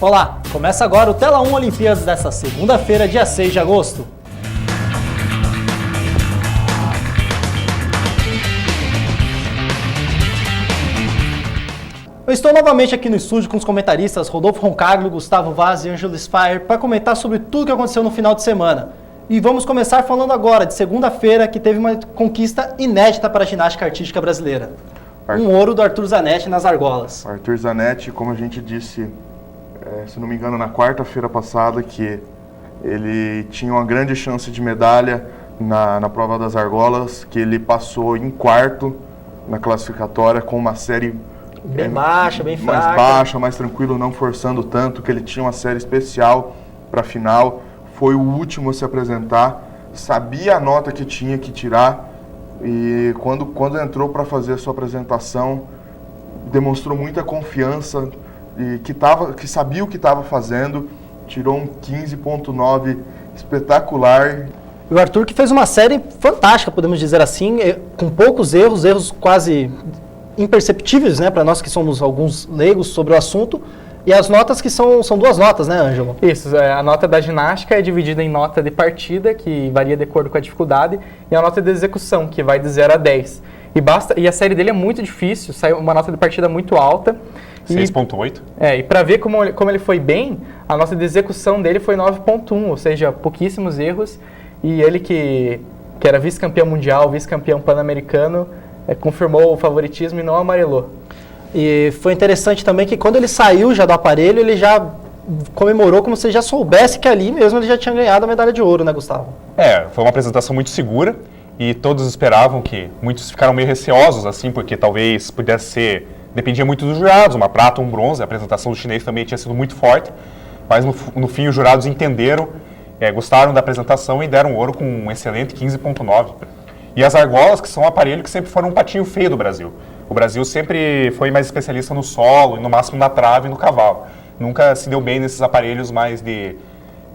Olá, começa agora o Tela 1 Olimpíadas desta segunda-feira, dia 6 de agosto. Eu estou novamente aqui no estúdio com os comentaristas Rodolfo Roncaglio, Gustavo Vaz e Ângelo Spire para comentar sobre tudo que aconteceu no final de semana. E vamos começar falando agora de segunda-feira, que teve uma conquista inédita para a ginástica artística brasileira. Um ouro do Arthur Zanetti nas argolas. Arthur Zanetti, como a gente disse, se não me engano, na quarta-feira passada, que ele tinha uma grande chance de medalha na prova das argolas, que ele passou em quarto na classificatória com uma série bem baixa, bem fraca. Mais baixa, mais tranquilo, não forçando tanto, que ele tinha uma série especial para a final. Foi o último a se apresentar, sabia a nota que tinha que tirar e quando entrou para fazer a sua apresentação, demonstrou muita confiança e que sabia o que estava fazendo, tirou um 15.9 espetacular. E o Arthur que fez uma série fantástica, podemos dizer assim, com poucos erros quase imperceptíveis, né, para nós que somos alguns leigos sobre o assunto, e as notas que são duas notas, né, Ângelo? Isso, a nota da ginástica é dividida em nota de partida, que varia de acordo com a dificuldade, e a nota de execução, que vai de 0 a 10. E a série dele é muito difícil, saiu uma nota de partida muito alta. 6.8. E para ver como ele foi bem, a nota de execução dele foi 9.1, ou seja, pouquíssimos erros, e ele que era vice-campeão mundial, vice-campeão pan-americano, confirmou o favoritismo e não amarelou. E foi interessante também que quando ele saiu já do aparelho, ele já comemorou como se já soubesse que ali mesmo ele já tinha ganhado a medalha de ouro, né, Gustavo? Foi uma apresentação muito segura e todos esperavam que, muitos ficaram meio receosos, assim, porque talvez pudesse ser, dependia muito dos jurados, uma prata ou um bronze, a apresentação do chinês também tinha sido muito forte, mas no fim os jurados entenderam, gostaram da apresentação e deram ouro com um excelente 15.9. E as argolas, que são um aparelho que sempre foram um patinho feio do Brasil. O Brasil sempre foi mais especialista no solo, e no máximo na trave e no cavalo. Nunca se deu bem nesses aparelhos mais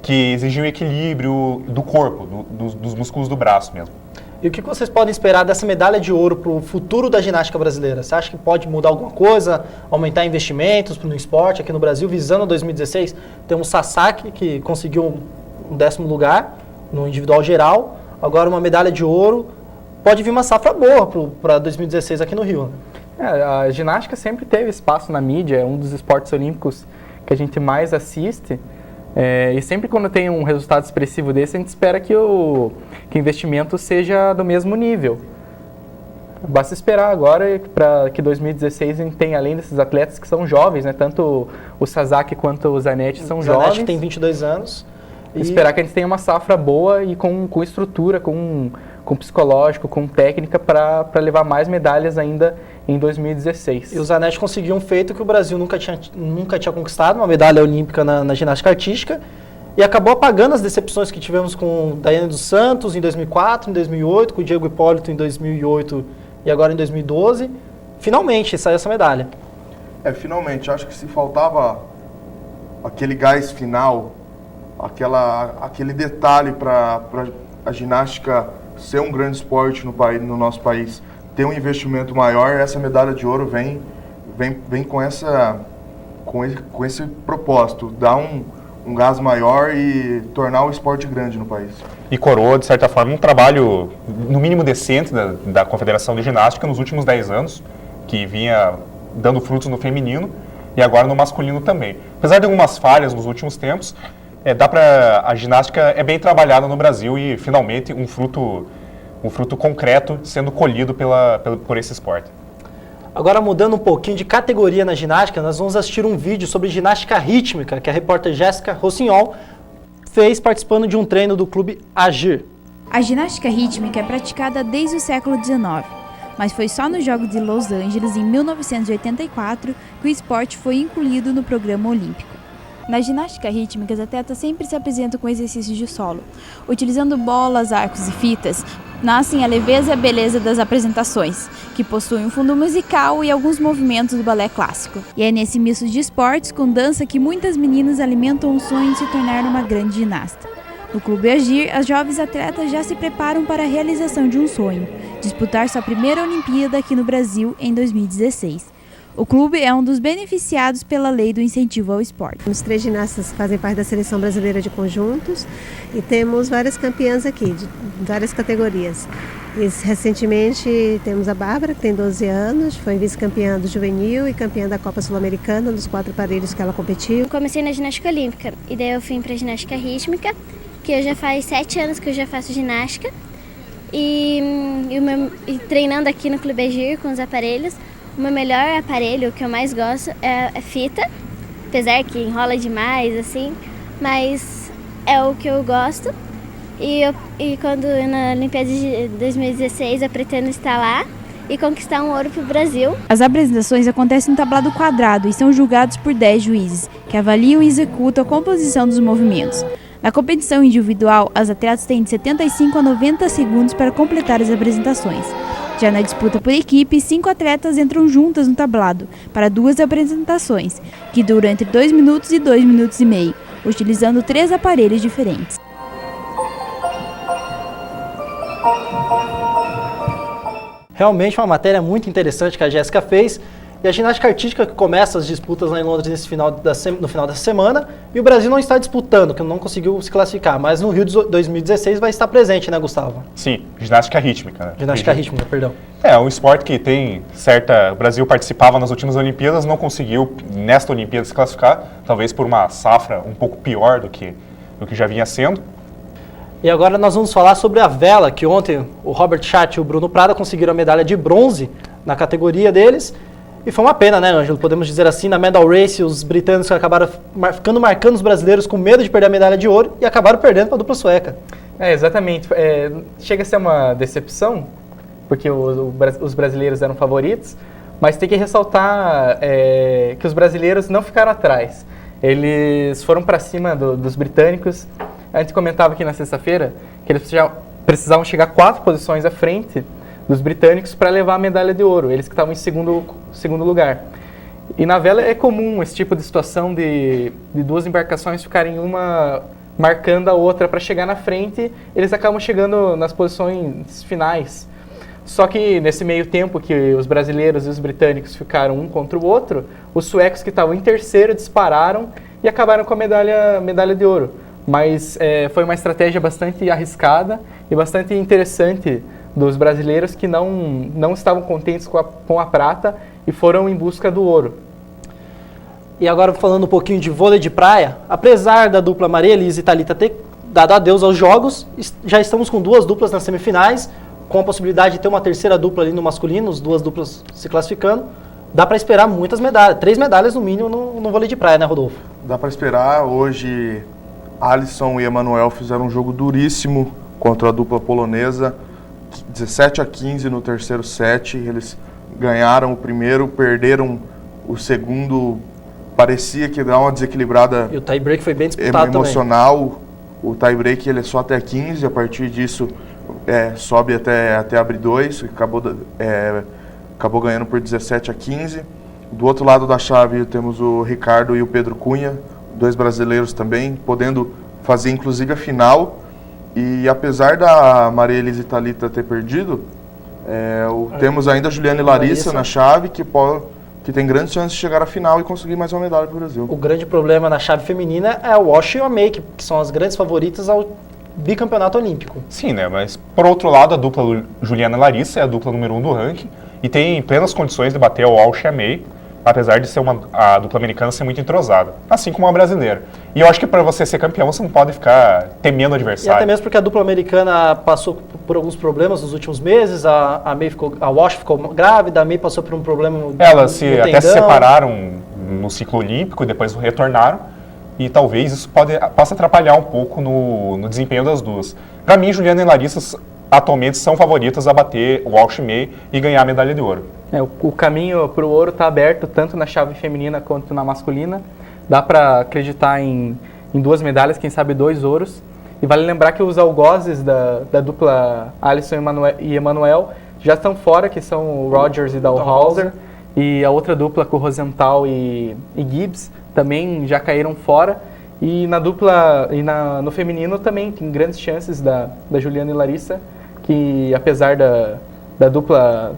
que exigiam equilíbrio do corpo, dos músculos do braço mesmo. E o que vocês podem esperar dessa medalha de ouro para o futuro da ginástica brasileira? Você acha que pode mudar alguma coisa, aumentar investimentos no esporte aqui no Brasil? Visando 2016, temos Sasaki, que conseguiu um 10º lugar no individual geral, agora uma medalha de ouro. Pode vir uma safra boa para 2016 aqui no Rio. A ginástica sempre teve espaço na mídia, é um dos esportes olímpicos que a gente mais assiste. E sempre quando tem um resultado expressivo desse, a gente espera que o investimento seja do mesmo nível. Basta esperar agora para que 2016 a gente tenha, além desses atletas que são jovens, né? Tanto o Sasaki quanto o Zanetti são jovens. O Zanetti tem 22 anos. Esperar que a gente tenha uma safra boa e com estrutura, com psicológico, com técnica para levar mais medalhas ainda em 2016. E o Zanetti conseguiu um feito que o Brasil nunca tinha conquistado, uma medalha olímpica na ginástica artística, e acabou apagando as decepções que tivemos com Daiane dos Santos em 2004, em 2008, com o Diego Hipólito em 2008 e agora em 2012. Finalmente saiu essa medalha. Finalmente. Acho que se faltava aquele gás final, aquele detalhe para a ginástica ser um grande esporte no nosso país, ter um investimento maior, essa medalha de ouro vem com esse propósito, dar um gás maior e tornar o esporte grande no país. E coroa, de certa forma, um trabalho, no mínimo decente, da Confederação de Ginástica nos últimos 10 anos, que vinha dando frutos no feminino e agora no masculino também. Apesar de algumas falhas nos últimos tempos, a ginástica é bem trabalhada no Brasil e finalmente um fruto concreto sendo colhido por esse esporte. Agora, mudando um pouquinho de categoria na ginástica, nós vamos assistir um vídeo sobre ginástica rítmica que a repórter Jéssica Rossignol fez participando de um treino do clube Agir. A ginástica rítmica é praticada desde o século XIX, mas foi só nos Jogos de Los Angeles, em 1984, que o esporte foi incluído no programa olímpico. Na ginástica rítmica, os atletas sempre se apresentam com exercícios de solo. Utilizando bolas, arcos e fitas, nascem a leveza e a beleza das apresentações, que possuem um fundo musical e alguns movimentos do balé clássico. E é nesse misto de esportes com dança que muitas meninas alimentam o sonho de se tornar uma grande ginasta. No Clube Agir, as jovens atletas já se preparam para a realização de um sonho, disputar sua primeira Olimpíada aqui no Brasil em 2016. O clube é um dos beneficiados pela lei do incentivo ao esporte. Os 3 ginastas fazem parte da seleção brasileira de conjuntos e temos várias campeãs aqui, de várias categorias. E, recentemente temos a Bárbara, que tem 12 anos, foi vice-campeã do juvenil e campeã da Copa Sul-Americana nos 4 aparelhos que ela competiu. Eu comecei na ginástica olímpica e daí eu fui para ginástica rítmica, que eu já faz 7 anos que eu já faço ginástica. E treinando aqui no Clube Agir com os aparelhos, o meu melhor aparelho, o que eu mais gosto, é fita, apesar que enrola demais, assim, mas é o que eu gosto. E quando na Olimpíada de 2016 eu pretendo estar lá e conquistar um ouro para o Brasil. As apresentações acontecem no tablado quadrado e são julgados por 10 juízes, que avaliam e executam a composição dos movimentos. Na competição individual, as atletas têm de 75 a 90 segundos para completar as apresentações. Já na disputa por equipe, 5 atletas entram juntas no tablado para 2 apresentações, que duram entre 2 minutos e 2 minutos e meio, utilizando 3 aparelhos diferentes. Realmente uma matéria muito interessante que a Jéssica fez. E a ginástica artística que começa as disputas lá em Londres no final da semana. E o Brasil não está disputando, que não conseguiu se classificar. Mas no Rio de 2016 vai estar presente, né, Gustavo? Sim, ginástica rítmica. Né? Ginástica rítmica, perdão. É um esporte que tem certa... O Brasil participava nas últimas Olimpíadas, não conseguiu nesta Olimpíada se classificar, talvez por uma safra um pouco pior do que já vinha sendo. E agora nós vamos falar sobre a vela, que ontem o Robert Chat e o Bruno Prada conseguiram a medalha de bronze na categoria deles. E foi uma pena, né, Ângelo? Podemos dizer assim, na medal race, os britânicos acabaram ficando marcando os brasileiros com medo de perder a medalha de ouro e acabaram perdendo para a dupla sueca. Exatamente. Chega a ser uma decepção, porque os brasileiros eram favoritos, mas tem que ressaltar que os brasileiros não ficaram atrás. Eles foram para cima dos britânicos. A gente comentava aqui na sexta-feira que eles precisavam chegar 4 posições à frente dos britânicos para levar a medalha de ouro, eles que estavam em segundo lugar. E na vela é comum esse tipo de situação de 2 embarcações ficarem uma marcando a outra para chegar na frente, eles acabam chegando nas posições finais. Só que nesse meio tempo que os brasileiros e os britânicos ficaram um contra o outro, os suecos que estavam em terceiro dispararam e acabaram com a medalha de ouro. Mas foi uma estratégia bastante arriscada e bastante interessante dos brasileiros que não estavam contentes com a prata e foram em busca do ouro. E agora falando um pouquinho de vôlei de praia, apesar da dupla Maria Elisa e Thalita ter dado adeus aos jogos, já estamos com 2 duplas nas semifinais, com a possibilidade de ter uma terceira dupla ali no masculino, as 2 duplas se classificando. Dá para esperar muitas medalhas, 3 medalhas no mínimo no vôlei de praia, né, Rodolfo? Dá para esperar. Hoje, Alisson e Emanuel fizeram um jogo duríssimo contra a dupla polonesa, 17-15 no terceiro set. Eles ganharam o primeiro, perderam o segundo. Parecia que dá uma desequilibrada. E o tie-break foi bem disputado emocional. Também. O tie-break ele é só até 15, a partir disso sobe até abrir 2, acabou ganhando por 17-15. Do outro lado da chave temos o Ricardo e o Pedro Cunha, 2 brasileiros também, podendo fazer inclusive a final. E apesar da Maria Elisa e Thalita ter perdido, temos ainda a Juliana e Larissa na chave, que tem grandes chances de chegar à final e conseguir mais uma medalha para o Brasil. O grande problema na chave feminina é o Walsh e a May, que são as grandes favoritas ao bicampeonato olímpico. Sim, né? Mas por outro lado, a dupla Juliana e Larissa é a dupla número 1 do ranking e tem plenas condições de bater o Walsh e a May, apesar de ser a dupla americana ser muito entrosada, assim como a brasileira. E eu acho que para você ser campeão, você não pode ficar temendo o adversário. E até mesmo porque a dupla americana passou por alguns problemas nos últimos meses, a Walsh ficou grávida, a May passou por um problema Elas até se separaram no ciclo olímpico e depois retornaram, e talvez isso possa atrapalhar um pouco no desempenho das duas. Para mim, Juliana e Larissa atualmente são favoritas a bater o Walsh e May e ganhar a medalha de ouro. O caminho para o ouro está aberto tanto na chave feminina quanto na masculina. Dá para acreditar em 2 medalhas, quem sabe 2 ouros. E vale lembrar que os algozes da dupla Alisson e Emanuel já estão fora, que são o Rogers e Dalhouser. E a outra dupla com o Rosenthal e Gibbs também já caíram fora. E na dupla no feminino também tem grandes chances da Juliana e Larissa, que apesar da dupla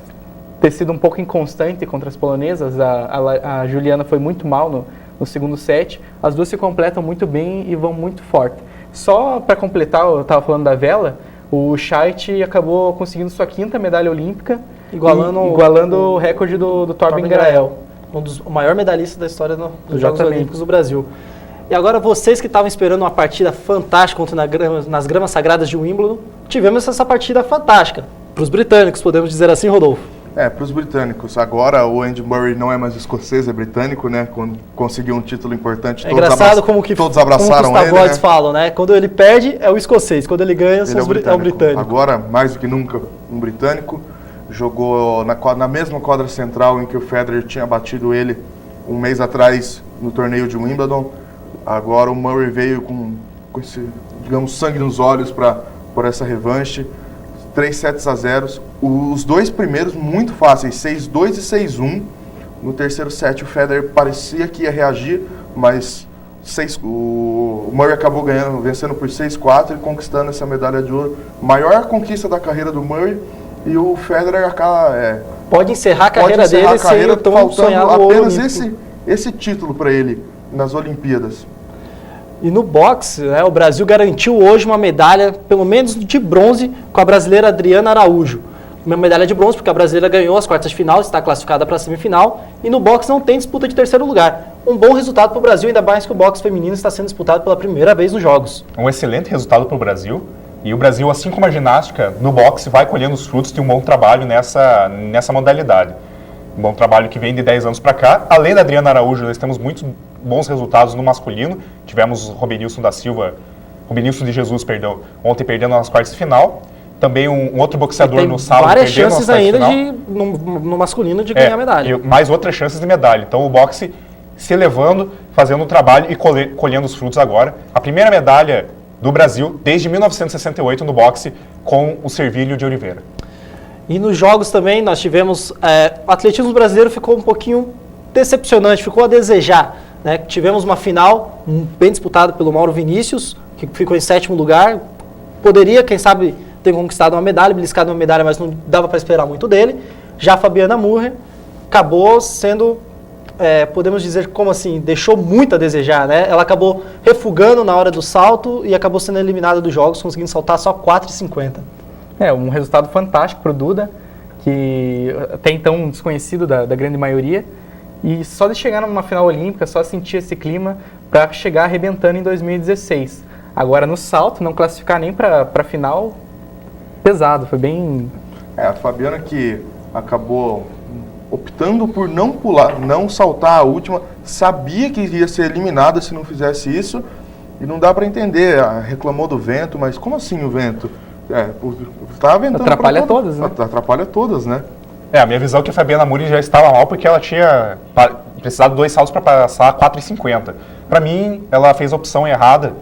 ter sido um pouco inconstante contra as polonesas. A Juliana foi muito mal no segundo set. As duas se completam muito bem e vão muito forte. Só para completar, eu estava falando da vela, o Scheidt acabou conseguindo sua 5ª medalha olímpica, igualando o recorde do Torben Grael. Um dos maiores medalhistas da história dos Jogos Olímpicos do Brasil. E agora vocês que estavam esperando uma partida fantástica nas gramas sagradas de Wimbledon, tivemos essa partida fantástica. Para os britânicos, podemos dizer assim, Rodolfo? Para os britânicos. Agora o Andy Murray não é mais escocês, é britânico, né? Quando conseguiu um título importante, engraçado todos abraçaram como os tabloides ele, falam, né? Quando ele perde, é o escocês. Quando ele ganha, é o britânico. Agora, mais do que nunca, um britânico. Jogou na mesma quadra central em que o Federer tinha batido ele um mês atrás no torneio de Wimbledon. Agora o Murray veio com esse, digamos, sangue nos olhos por essa revanche. 3-0. Os dois primeiros muito fáceis, 6-2 e 6-1. No terceiro set o Federer parecia que ia reagir, mas o Murray acabou vencendo por 6-4 e conquistando essa medalha de ouro. Maior conquista da carreira do Murray. E o Federer pode encerrar a carreira dele sem tão sonhado apenas esse título para ele nas Olimpíadas. E no boxe, né, o Brasil garantiu hoje uma medalha, pelo menos de bronze, com a brasileira Adriana Araújo. Uma medalha de bronze, porque a brasileira ganhou as quartas de final, está classificada para a semifinal, e no boxe não tem disputa de terceiro lugar. Um bom resultado para o Brasil, ainda mais que o boxe feminino está sendo disputado pela primeira vez nos Jogos. Um excelente resultado para o Brasil. E o Brasil, assim como a ginástica, no boxe vai colhendo os frutos de um bom trabalho nessa modalidade. Um bom trabalho que vem de 10 anos para cá. Além da Adriana Araújo, nós temos muitos bons resultados no masculino. Tivemos o Robenilson de Jesus, ontem perdendo nas quartas de final. Também um outro boxeador no sábado várias chances ainda no masculino de ganhar medalha. E mais outras chances de medalha. Então o boxe se elevando, fazendo o trabalho e colhendo os frutos agora. A primeira medalha do Brasil desde 1968 no boxe com o Servílio de Oliveira. E nos jogos também nós tivemos, o atletismo brasileiro ficou um pouquinho decepcionante, ficou a desejar. Né? Tivemos uma final bem disputada pelo Mauro Vinícius, que ficou em 7º lugar, poderia, quem sabe, ter conquistado uma medalha, beliscado uma medalha, mas não dava para esperar muito dele. Já a Fabiana Murrer acabou sendo, podemos dizer como assim, deixou muito a desejar, né? Ela acabou refugando na hora do salto e acabou sendo eliminada dos jogos, conseguindo saltar só 4,50. Um resultado fantástico para o Duda, que até então desconhecido da grande maioria, e só de chegar numa final olímpica, só sentir esse clima para chegar arrebentando em 2016. Agora no salto, não classificar nem para a final, pesado, foi bem... A Fabiana que acabou optando por não saltar a última, sabia que iria ser eliminada se não fizesse isso, e não dá para entender, reclamou do vento, mas como assim o vento? Estava ventando. Atrapalha todas, né? Atrapalha todas, né? A minha visão é que a Fabiana Murray já estava mal porque ela tinha precisado de 2 saltos para passar 4,50. Para mim, ela fez a opção errada,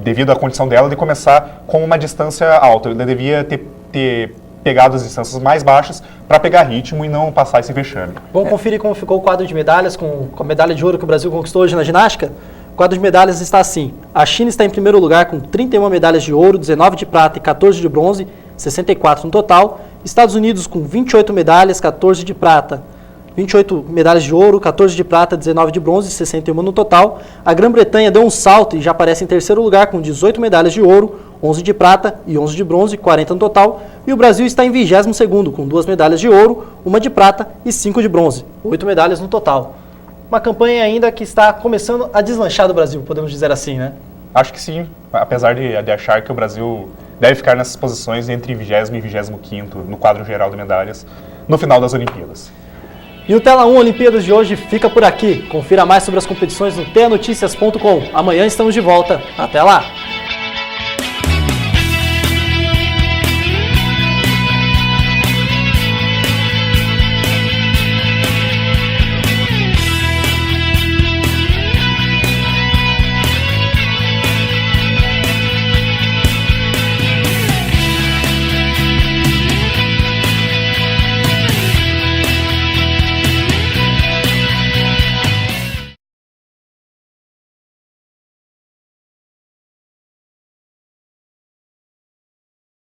devido à condição dela, de começar com uma distância alta. Ela devia ter pegado as distâncias mais baixas para pegar ritmo e não passar esse vexame. Vamos conferir como ficou o quadro de medalhas com a medalha de ouro que o Brasil conquistou hoje na ginástica? O quadro de medalhas está assim. A China está em primeiro lugar com 31 medalhas de ouro, 19 de prata e 14 de bronze, 64 no total. Estados Unidos com 28 medalhas, 14 de prata, 28 medalhas de ouro, 14 de prata, 19 de bronze, 61 no total. A Grã-Bretanha deu um salto e já aparece em terceiro lugar com 18 medalhas de ouro, 11 de prata e 11 de bronze, 40 no total. E o Brasil está em 22º com 2 medalhas de ouro, 1 de prata e 5 de bronze, 8 medalhas no total. Uma campanha ainda que está começando a deslanchar do Brasil, podemos dizer assim, né? Acho que sim, apesar de achar que o Brasil deve ficar nessas posições entre 20º e 25º no quadro geral de medalhas no final das Olimpíadas. E o Tela 1 Olimpíadas de hoje fica por aqui. Confira mais sobre as competições no tenoticias.com. Amanhã estamos de volta. Até lá!